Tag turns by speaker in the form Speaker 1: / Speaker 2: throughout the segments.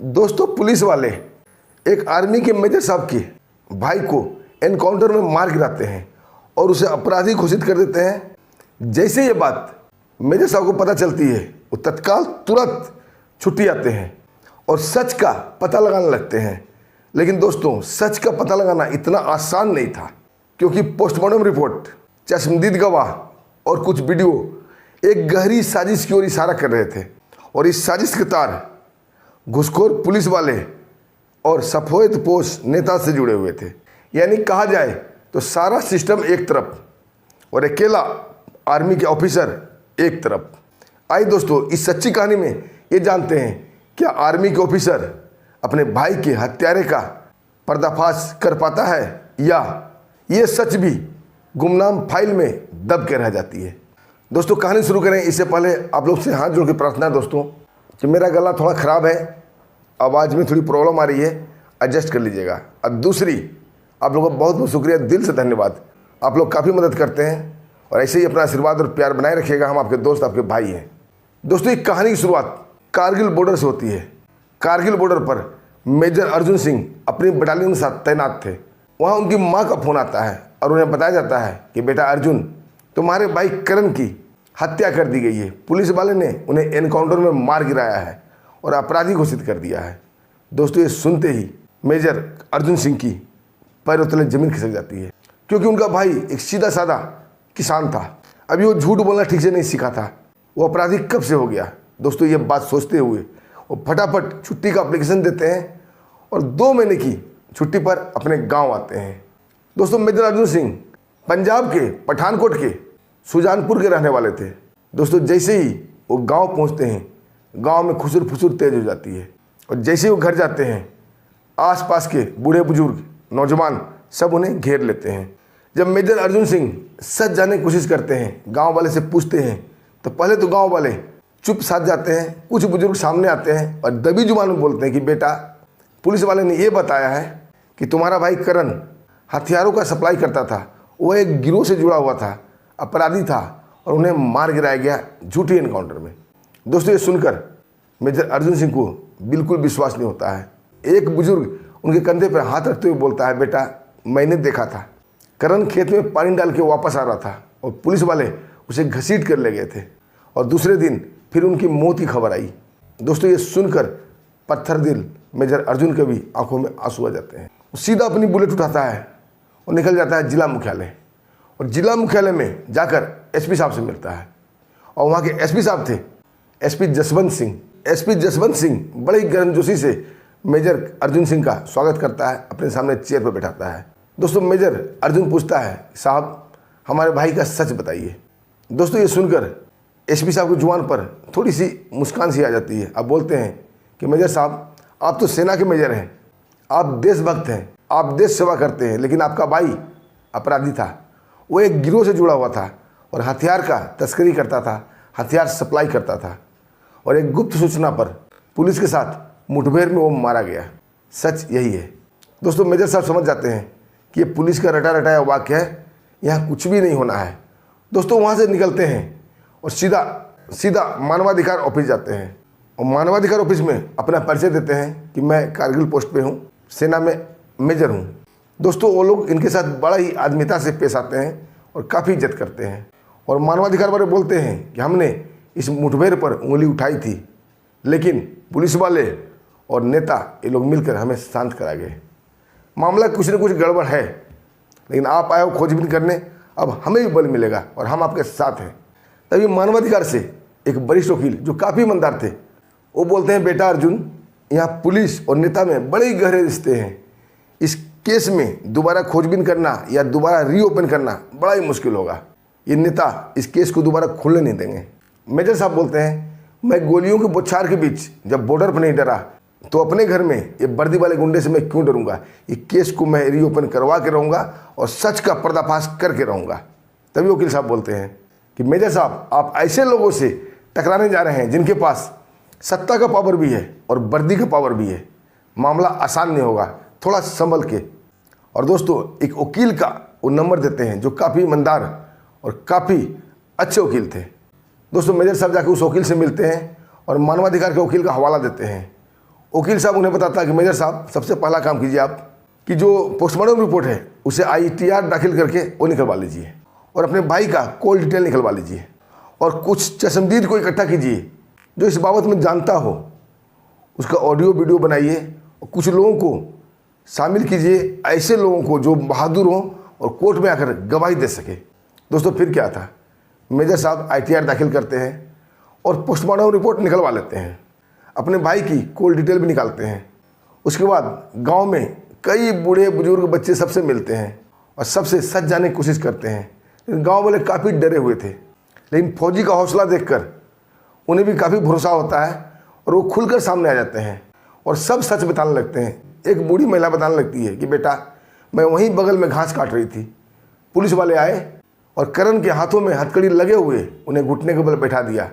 Speaker 1: दोस्तों, पुलिस वाले एक आर्मी के मेजर साहब के भाई को एनकाउंटर में मार गिराते हैं और उसे अपराधी घोषित कर देते हैं। जैसे ये बात मेजर साहब को पता चलती है, वो तत्काल तुरंत छुट्टी आते हैं और सच का पता लगाने लगते हैं। लेकिन दोस्तों, सच का पता लगाना इतना आसान नहीं था, क्योंकि पोस्टमार्टम रिपोर्ट, चश्मदीद गवाह और कुछ वीडियो एक गहरी साजिश की ओर इशारा कर रहे थे। और इस साजिश के तार घुसखोर पुलिस वाले और सफेद पोश नेता से जुड़े हुए थे। यानी कहा जाए तो सारा सिस्टम एक तरफ और अकेला आर्मी के ऑफिसर एक तरफ। आइए दोस्तों, इस सच्ची कहानी में ये जानते हैं, क्या आर्मी के ऑफिसर अपने भाई के हत्यारे का पर्दाफाश कर पाता है, या ये सच भी गुमनाम फाइल में दब के रह जाती है। दोस्तों, कहानी शुरू करें इससे पहले आप लोग से हाथ जोड़ के प्रार्थना है दोस्तों कि मेरा गला थोड़ा ख़राब है, आवाज़ में थोड़ी प्रॉब्लम आ रही है, एडजस्ट कर लीजिएगा। और दूसरी, आप लोगों का बहुत बहुत शुक्रिया, दिल से धन्यवाद। आप लोग काफ़ी मदद करते हैं और ऐसे ही अपना आशीर्वाद और प्यार बनाए रखिएगा। हम आपके दोस्त, आपके भाई हैं। दोस्तों, एक कहानी की शुरुआत कारगिल बॉर्डर से होती है। कारगिल बॉर्डर पर मेजर अर्जुन सिंह अपनी बटालियन के साथ तैनात थे। वहाँ उनकी माँ का फ़ोन आता है और उन्हें बताया जाता है कि बेटा अर्जुन, तुम्हारे भाई करण की हत्या कर दी गई है। पुलिस वाले ने उन्हें एनकाउंटर में मार गिराया है और अपराधी घोषित कर दिया है। दोस्तों, ये सुनते ही मेजर अर्जुन सिंह की पैरों तले जमीन खिसक जाती है, क्योंकि उनका भाई एक सीधा साधा किसान था। अभी वो झूठ बोलना ठीक से नहीं सीखा था। वो अपराधी कब से हो गया। दोस्तों, ये बात सोचते हुए वो फटाफट छुट्टी का एप्लीकेशन देते हैं और 2 महीने की छुट्टी पर अपने गाँव आते हैं। दोस्तों, मेजर अर्जुन सिंह पंजाब के पठानकोट के सुजानपुर के रहने वाले थे। दोस्तों, जैसे ही वो गांव पहुंचते हैं, गांव में खुसुर फुसुर तेज हो जाती है और जैसे ही वो घर जाते हैं, आसपास के बूढ़े बुजुर्ग, नौजवान सब उन्हें घेर लेते हैं। जब मेजर अर्जुन सिंह सच जानने की कोशिश करते हैं, गांव वाले से पूछते हैं, तो पहले तो गांव वाले चुप साध जाते हैं। कुछ बुजुर्ग सामने आते हैं और दबी जुबान में बोलते हैं कि बेटा, पुलिस वाले ने ये बताया है कि तुम्हारा भाई करण हथियारों का सप्लाई करता था, वो एक गिरोह से जुड़ा हुआ था, अपराधी था और उन्हें मार गिराया गया झूठी एनकाउंटर में। दोस्तों, ये सुनकर मेजर अर्जुन सिंह को बिल्कुल विश्वास नहीं होता है। एक बुजुर्ग उनके कंधे पर हाथ रखते हुए बोलता है, बेटा, मैंने देखा था, करण खेत में पानी डाल के वापस आ रहा था और पुलिस वाले उसे घसीट कर ले गए थे और दूसरे दिन फिर उनकी मौत की खबर आई। दोस्तों, ये सुनकर पत्थर दिल मेजर अर्जुन के भी आंखों में आंसू आ जाते हैं। वो सीधा अपनी बुलेट उठाता है और निकल जाता है जिला मुख्यालय। और जिला मुख्यालय में जाकर एसपी साहब से मिलता है और वहाँ के एसपी साहब थे एसपी जसवंत सिंह। एसपी जसवंत सिंह बड़े ही गर्मजोशी से मेजर अर्जुन सिंह का स्वागत करता है, अपने सामने चेयर पर बैठाता है। दोस्तों, मेजर अर्जुन पूछता है, साहब, हमारे भाई का सच बताइए। दोस्तों, ये सुनकर एसपी साहब की जुबान पर थोड़ी सी मुस्कान सी आ जाती है। अब बोलते हैं कि मेजर साहब, आप तो सेना के मेजर हैं, आप देशभक्त हैं, आप देश सेवा करते हैं, लेकिन आपका भाई अपराधी था। वो एक गिरोह से जुड़ा हुआ था और हथियार का तस्करी करता था, हथियार सप्लाई करता था और एक गुप्त सूचना पर पुलिस के साथ मुठभेड़ में वो मारा गया। सच यही है। दोस्तों, मेजर साहब समझ जाते हैं कि ये पुलिस का रटा रटाया वाक्य है, यहाँ कुछ भी नहीं होना है। दोस्तों, वहाँ से निकलते हैं और सीधा मानवाधिकार ऑफिस जाते हैं और मानवाधिकार ऑफिस में अपना परिचय देते हैं कि मैं कारगिल पोस्ट पे हूँ, सेना में मेजर हूँ। दोस्तों, वो लोग इनके साथ बड़ा ही आदमीता से पेश आते हैं और काफ़ी इज्जत करते हैं और मानवाधिकार वाले बोलते हैं कि हमने इस मुठभेड़ पर उंगली उठाई थी, लेकिन पुलिस वाले और नेता ये लोग मिलकर हमें शांत करा गए। मामला कुछ न कुछ गड़बड़ है, लेकिन आप आए हो खोजबीन करने, अब हमें भी बल मिलेगा और हम आपके साथ हैं। तभी मानवाधिकार से एक वरिष्ठ वकील जो काफ़ी ईमानदार थे, वो बोलते हैं, बेटा अर्जुन, यहाँ पुलिस और नेता में बड़े ही गहरे रिश्ते हैं। इस केस में दोबारा खोजबीन करना या दोबारा रीओपन करना बड़ा ही मुश्किल होगा। ये नेता इस केस को दोबारा खुलने नहीं देंगे। मेजर साहब बोलते हैं, मैं गोलियों के बौछार के बीच जब बॉर्डर पर नहीं डरा, तो अपने घर में ये वर्दी वाले गुंडे से मैं क्यों डरूंगा। ये केस को मैं रीओपन करवा के रहूँगा और सच का पर्दाफाश करके रहूँगा। तभी वकील साहब बोलते हैं कि मेजर साहब, आप ऐसे लोगों से टकराने जा रहे हैं जिनके पास सत्ता का पावर भी है और वर्दी का पावर भी है। मामला आसान नहीं होगा, थोड़ा संभल के। और दोस्तों, एक वकील का वो नंबर देते हैं जो काफ़ी ईमानदार और काफ़ी अच्छे वकील थे। दोस्तों, मेजर साहब जाके उस वकील से मिलते हैं और मानवाधिकार के वकील का हवाला देते हैं वकील साहब उन्हें बताता कि मेजर साहब सबसे पहला काम कीजिए आप कि जो पोस्टमार्टम रिपोर्ट है उसे ITR दाखिल करके वो निकलवा लीजिए और अपने भाई का कॉल डिटेल निकलवा लीजिए और कुछ चश्मदीद को इकट्ठा कीजिए जो इस बाबत में जानता हो, उसका ऑडियो वीडियो बनाइए और कुछ लोगों को शामिल कीजिए, ऐसे लोगों को जो बहादुर हों और कोर्ट में आकर गवाही दे सके। दोस्तों फिर क्या था, मेजर साहब ITR दाखिल करते हैं और पोस्टमार्टम रिपोर्ट निकलवा लेते हैं, अपने भाई की कॉल डिटेल भी निकालते हैं। उसके बाद गांव में कई बूढ़े बुजुर्ग बच्चे सबसे मिलते हैं और सबसे सच जानने की कोशिश करते हैं। गांव वाले काफ़ी डरे हुए थे, लेकिन फौजी का हौसला देखकर उन्हें भी काफ़ी भरोसा होता है और वो खुलकर सामने आ जाते हैं और सब सच बताने लगते हैं। एक बूढ़ी महिला बताने लगती है कि बेटा मैं वहीं बगल में घास काट रही थी, पुलिस वाले आए और करण के हाथों में हथकड़ी लगे हुए उन्हें घुटने के बल बैठा दिया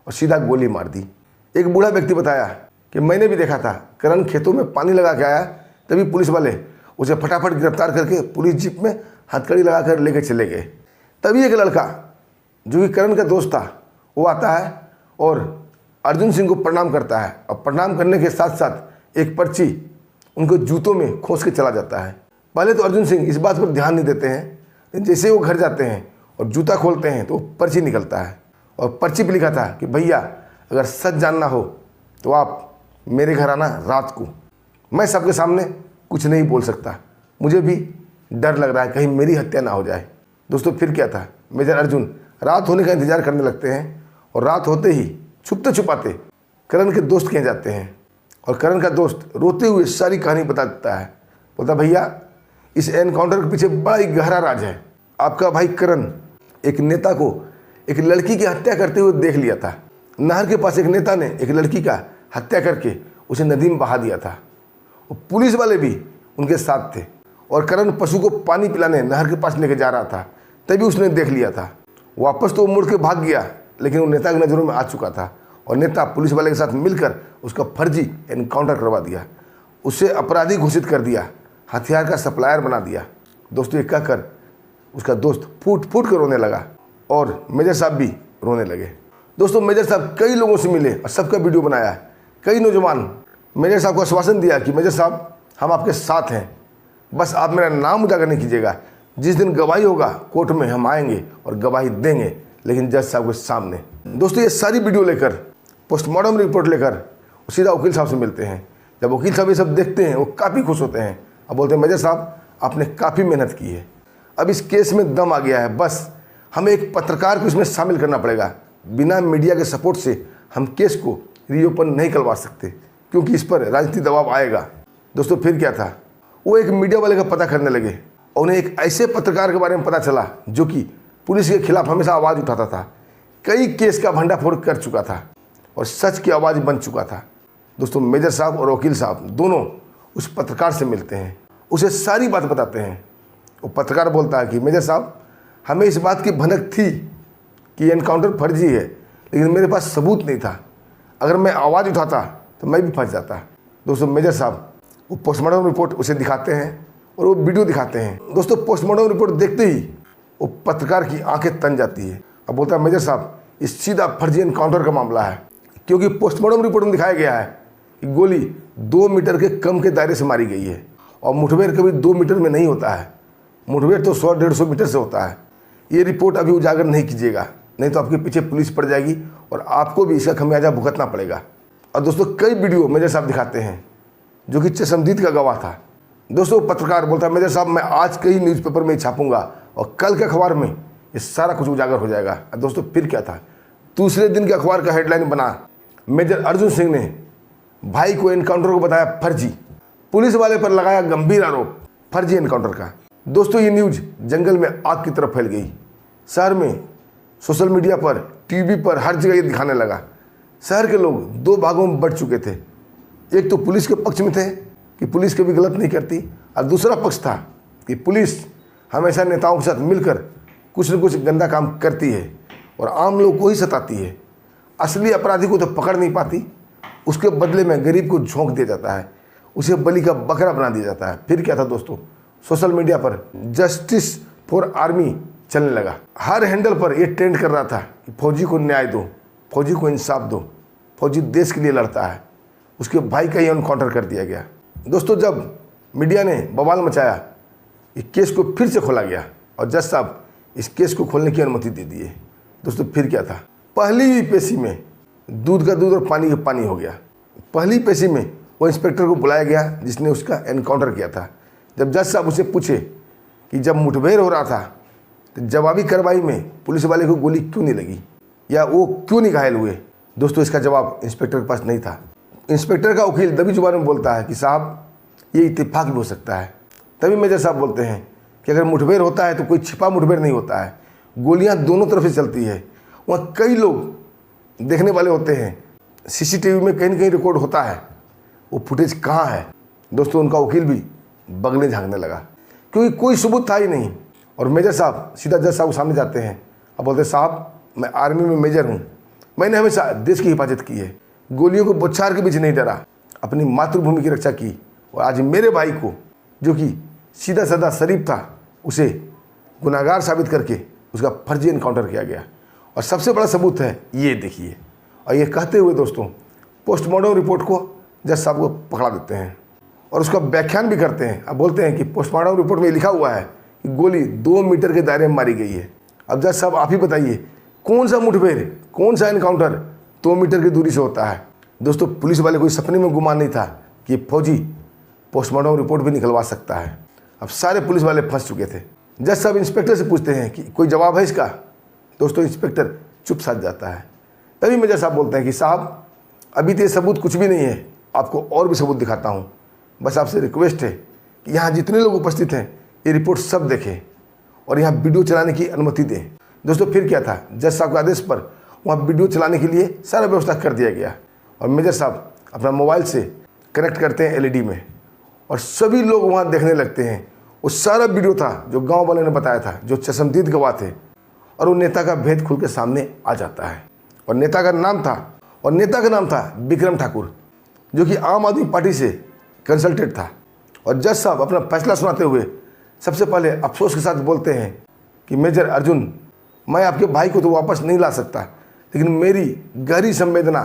Speaker 1: और सीधा गोली मार दी। एक बूढ़ा व्यक्ति बताया कि मैंने भी देखा था, करण खेतों में पानी लगा के आया, तभी पुलिस वाले उसे फटाफट गिरफ्तार करके पुलिस जीप में हथकड़ी लगाकर लेके चले गए। तभी एक लड़का जो कि करण का दोस्त था वो आता है और अर्जुन सिंह को प्रणाम करता है और प्रणाम करने के साथ साथ एक पर्ची उनको जूतों में खोस के चला जाता है। पहले तो अर्जुन सिंह इस बात पर ध्यान नहीं देते हैं, लेकिन जैसे वो घर जाते हैं और जूता खोलते हैं तो पर्ची निकलता है और पर्ची पर लिखा था कि भैया अगर सच जानना हो तो आप मेरे घर आना रात को। मैं सबके सामने कुछ नहीं बोल सकता, मुझे भी डर लग रहा है कहीं मेरी हत्या ना हो जाए। दोस्तों फिर क्या था, मेजर अर्जुन रात होने का इंतजार करने लगते हैं और रात होते ही छुपते छुपाते करण के दोस्त के यहाँ जाते हैं और करण का दोस्त रोते हुए सारी कहानी बता देता है। बोलता भैया इस एनकाउंटर के पीछे बड़ा ही गहरा राज है। आपका भाई करण एक नेता को एक लड़की की हत्या करते हुए देख लिया था। नहर के पास एक नेता ने एक लड़की का हत्या करके उसे नदी में बहा दिया था। पुलिस वाले भी उनके साथ थे और करण पशु को पानी पिलाने नहर के पास लेके जा रहा था, तभी उसने देख लिया था। वापस तो वो मुड़ के भाग गया, लेकिन वो नेता की नज़रों में आ चुका था और नेता पुलिस वाले के साथ मिलकर उसका फर्जी एनकाउंटर करवा दिया, उसे अपराधी घोषित कर दिया, हथियार का सप्लायर बना दिया। दोस्तों ये कहकर उसका दोस्त फूट फूट कर रोने लगा और मेजर साहब भी रोने लगे। दोस्तों मेजर साहब कई लोगों से मिले और सबका वीडियो बनाया। कई नौजवान मेजर साहब को आश्वासन दिया कि मेजर साहब हम आपके साथ हैं, बस आप मेरा नाम उजागर नहीं कीजिएगा, जिस दिन गवाही होगा कोर्ट में हम आएंगे और गवाही देंगे, लेकिन जज साहब के सामने। दोस्तों ये सारी वीडियो लेकर पोस्टमार्टम रिपोर्ट लेकर सीधा वकील साहब से मिलते हैं। जब वकील साहब ये सब देखते हैं वो काफ़ी खुश होते हैं और बोलते हैं मेजर साहब आपने काफ़ी मेहनत की है, अब इस केस में दम आ गया है, बस हमें एक पत्रकार को इसमें शामिल करना पड़ेगा। बिना मीडिया के सपोर्ट से हम केस को रीओपन नहीं करवा सकते क्योंकि इस पर राजनीतिक दबाव आएगा। दोस्तों फिर क्या था, वो एक मीडिया वाले का पता करने लगे और उन्हें एक ऐसे पत्रकार के बारे में पता चला जो कि पुलिस के खिलाफ हमेशा आवाज़ उठाता था, कई केस का भंडाफोड़ कर चुका था और सच की आवाज़ बन चुका था। दोस्तों मेजर साहब और वकील साहब दोनों उस पत्रकार से मिलते हैं, उसे सारी बात बताते हैं। वो पत्रकार बोलता है कि मेजर साहब हमें इस बात की भनक थी कि एनकाउंटर फर्जी है, लेकिन मेरे पास सबूत नहीं था, अगर मैं आवाज़ उठाता तो मैं भी फंस जाता। दोस्तों मेजर साहब वो पोस्टमार्टम रिपोर्ट उसे दिखाते हैं और वो वीडियो दिखाते हैं। दोस्तों पोस्टमार्टम रिपोर्ट देखते ही वो पत्रकार की आंखें तन जाती है। अब बोलता है मेजर साहब ये सीधा फर्जी एनकाउंटर का मामला है, क्योंकि पोस्टमार्टम रिपोर्ट में दिखाया गया है कि गोली 2 मीटर के कम के दायरे से मारी गई है और मुठभेड़ कभी 2 मीटर में नहीं होता है, मुठभेड़ तो 100-150 मीटर से होता है। ये रिपोर्ट अभी उजागर नहीं कीजिएगा, नहीं तो आपके पीछे पुलिस पड़ जाएगी और आपको भी इसका खमियाजा भुगतना पड़ेगा। और दोस्तों कई वीडियो मेजर साहब दिखाते हैं जो कि चश्मदीद का गवाह था। दोस्तों पत्रकार बोलता है मेजर साहब मैं आज कई न्यूज़पेपर में छापूंगा और कल के अखबार में ये सारा कुछ उजागर हो जाएगा। और दोस्तों फिर क्या था, दूसरे दिन के अखबार का हेडलाइन बना मेजर अर्जुन सिंह ने भाई को एनकाउंटर को बताया फर्जी, पुलिस वाले पर लगाया गंभीर आरोप फर्जी एनकाउंटर का। दोस्तों ये न्यूज़ जंगल में आग की तरफ फैल गई, शहर में सोशल मीडिया पर टीवी पर हर जगह ये दिखाने लगा। शहर के लोग 2 भागों में बढ़ चुके थे, एक तो पुलिस के पक्ष में थे कि पुलिस कभी गलत नहीं करती, और दूसरा पक्ष था कि पुलिस हमेशा नेताओं के साथ मिलकर कुछ न कुछ गंदा काम करती है और आम लोग को ही सताती है। असली अपराधी को तो पकड़ नहीं पाती, उसके बदले में गरीब को झोंक दिया जाता है, उसे बलि का बकरा बना दिया जाता है। फिर क्या था दोस्तों, सोशल मीडिया पर जस्टिस फॉर आर्मी चलने लगा। हर हैंडल पर यह ट्रेंड कर रहा था कि फौजी को न्याय दो, फौजी को इंसाफ दो, फौजी देश के लिए लड़ता है, उसके भाई का ही एनकाउंटर कर दिया गया। दोस्तों, जब मीडिया ने बवाल मचाया, इस केस को फिर से खोला गया और जज साहब इस केस को खोलने की अनुमति दे दिए। दोस्तों, फिर क्या था, पहली ही पेशी में दूध का दूध और पानी का पानी हो गया। पहली पेशी में वो इंस्पेक्टर को बुलाया गया जिसने उसका एनकाउंटर किया था। जब जज साहब उसे पूछे कि जब मुठभेड़ हो रहा था तो जवाबी कार्रवाई में पुलिस वाले को गोली क्यों नहीं लगी या वो क्यों नहीं घायल हुए, दोस्तों इसका जवाब इंस्पेक्टर के पास नहीं था। इंस्पेक्टर का वकील दबी जुबान में बोलता है कि साहब ये इत्तेफाक भी हो सकता है। तभी मेजर साहब बोलते हैं कि अगर मुठभेड़ होता है तो कोई छिपा मुठभेड़ नहीं होता है, गोलियां दोनों तरफ से चलती है, वहाँ कई लोग देखने वाले होते हैं, सीसीटीवी में कहीं न कहीं रिकॉर्ड होता है, वो फुटेज कहाँ है। दोस्तों, उनका वकील भी बगले झाँकने लगा क्योंकि कोई सबूत था ही नहीं। और मेजर साहब सीधा जज साहब के सामने जाते हैं और बोलते साहब मैं आर्मी में मेजर हूँ, मैंने हमेशा देश की हिफाजत की है, गोलियों को बौछार के बीच नहीं डरा, अपनी मातृभूमि की रक्षा की और आज मेरे भाई को जो कि सीधा साधा शरीफ था उसे गुनाहगार साबित करके उसका फर्जी एनकाउंटर किया गया। और सबसे बड़ा सबूत है ये देखिए। और ये कहते हुए दोस्तों पोस्टमार्टम रिपोर्ट को जज साहब को पकड़ा देते हैं और उसका व्याख्यान भी करते हैं। अब बोलते हैं कि पोस्टमार्टम रिपोर्ट में लिखा हुआ है कि गोली 2 मीटर के दायरे में मारी गई है। अब जज साहब आप ही बताइए कौन सा मुठभेड़, कौन सा एनकाउंटर 2 मीटर की दूरी से होता है। दोस्तों, पुलिस वाले कोई सपने में गुमान नहीं था कि फौजी पोस्टमार्टम रिपोर्ट भी निकलवा सकता है। अब सारे पुलिस वाले फंस चुके थे। जज साहब इंस्पेक्टर से पूछते हैं कि कोई जवाब है इसका। दोस्तों, इंस्पेक्टर चुप साध जाता है। तभी मेजर साहब बोलते हैं कि साहब अभी तो ये सबूत कुछ भी नहीं है, आपको और भी सबूत दिखाता हूँ, बस आपसे रिक्वेस्ट है कि यहाँ जितने लोग उपस्थित हैं ये रिपोर्ट सब देखें और यहाँ वीडियो चलाने की अनुमति दें। दोस्तों, फिर क्या था, जज साहब के आदेश पर वहाँ वीडियो चलाने के लिए सारा व्यवस्था कर दिया गया और मेजर साहब अपना मोबाइल से कनेक्ट करते हैं एलईडी में और सभी लोग वहाँ देखने लगते हैं। वो सारा वीडियो था जो गांव वालों ने बताया था, जो चश्मदीद गवाह थे, और वो नेता का भेद खुल के सामने आ जाता है। और नेता का नाम था विक्रम ठाकुर, जो कि आम आदमी पार्टी से कंसल्टेंट था। और जज साहब अपना फैसला सुनाते हुए सबसे पहले अफसोस के साथ बोलते हैं कि मेजर अर्जुन, मैं आपके भाई को तो वापस नहीं ला सकता, लेकिन मेरी गहरी संवेदना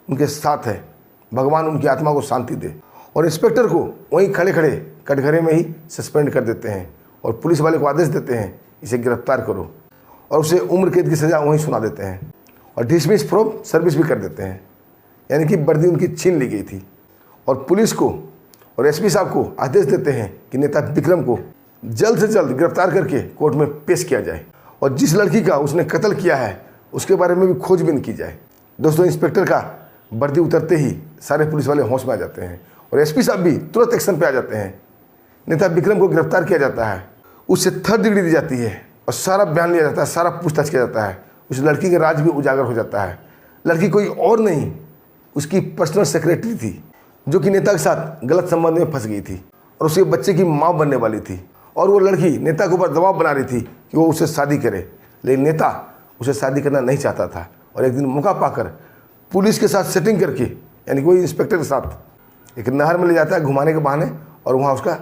Speaker 1: उनके साथ है, भगवान उनकी आत्मा को शांति दे। और इंस्पेक्टर को वहीं खड़े खड़े कटघरे में ही सस्पेंड कर देते हैं और पुलिस वाले को आदेश देते हैं इसे गिरफ्तार करो और उसे उम्र कैद की सज़ा वहीं सुना देते हैं और डिसमिस फ्रॉम सर्विस भी कर देते हैं, यानी कि वर्दी उनकी छीन ली गई थी। और पुलिस को और एसपी साहब को आदेश देते हैं कि नेता विक्रम को जल्द से जल्द गिरफ्तार करके कोर्ट में पेश किया जाए और जिस लड़की का उसने कत्ल किया है उसके बारे में भी खोजबीन की जाए। दोस्तों, इंस्पेक्टर का वर्दी उतरते ही सारे पुलिस वाले होश में आ जाते हैं और एसपी साहब भी तुरंत एक्शन पे आ जाते हैं। नेता विक्रम को गिरफ्तार किया जाता है, उससे 3rd डिग्री दी जाती है और सारा बयान लिया जाता है, सारा पूछताछ किया जाता है। उस लड़की का राज भी उजागर हो जाता है। लड़की कोई और नहीं, उसकी पर्सनल सेक्रेटरी थी, जो कि नेता के साथ गलत संबंध में फंस गई थी और उसके बच्चे की माँ बनने वाली थी। और वो लड़की नेता के ऊपर दबाव बना रही थी कि वो उससे शादी करे, लेकिन नेता उसे शादी करना नहीं चाहता था। और एक दिन मौका पाकर पुलिस के साथ सेटिंग करके, यानी कोई इंस्पेक्टर के साथ एक नहर में ले जाता है घुमाने के बहाने और वहाँ उसका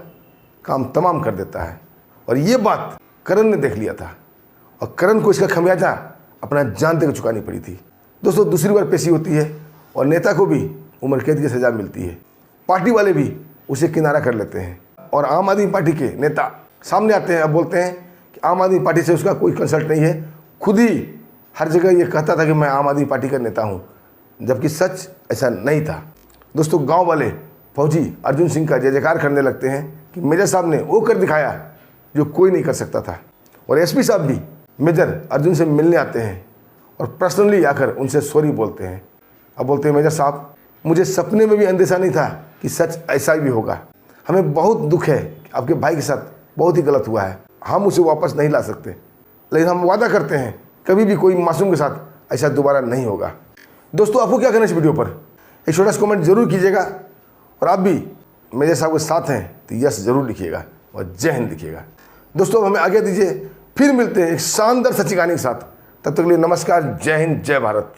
Speaker 1: काम तमाम कर देता है। और ये बात करण ने देख लिया था और करण को इसका खमियाजा अपना जान देकर चुकानी पड़ी थी। दोस्तों, दूसरी बार पेशी होती है और नेता को भी उम्र कैद की सज़ा मिलती है। पार्टी वाले भी उसे किनारा कर लेते हैं और आम आदमी पार्टी के नेता सामने आते हैं और बोलते हैं कि आम आदमी पार्टी से उसका कोई कंसल्ट नहीं है, खुद ही हर जगह ये कहता था कि मैं आम आदमी पार्टी का नेता हूँ, जबकि सच ऐसा नहीं था। दोस्तों, गांव वाले फौजी अर्जुन सिंह का जय जयकार करने लगते हैं कि मेजर साहब ने वो कर दिखाया जो कोई नहीं कर सकता था। और एसपी साहब भी मेजर अर्जुन से मिलने आते हैं और पर्सनली आकर उनसे सॉरी बोलते हैं। अब बोलते हैं, मेजर साहब, मुझे सपने में भी अंदेशा नहीं था कि सच ऐसा ही भी होगा। हमें बहुत दुख है कि आपके भाई के साथ बहुत ही गलत हुआ है, हम उसे वापस नहीं ला सकते, लेकिन हम वादा करते हैं कभी भी कोई मासूम के साथ ऐसा दोबारा नहीं होगा। दोस्तों, आपको क्या कहना है इस वीडियो पर? एक छोटा सा कमेंट जरूर कीजिएगा और आप भी मेजर साहब के साथ हैं तो यस जरूर लिखिएगा और जय हिंद लिखिएगा। दोस्तों, हमें आगे दीजिए, फिर मिलते हैं एक शानदार सच्ची कहानी के साथ। तब तक के लिए नमस्कार, जय हिंद, जय भारत।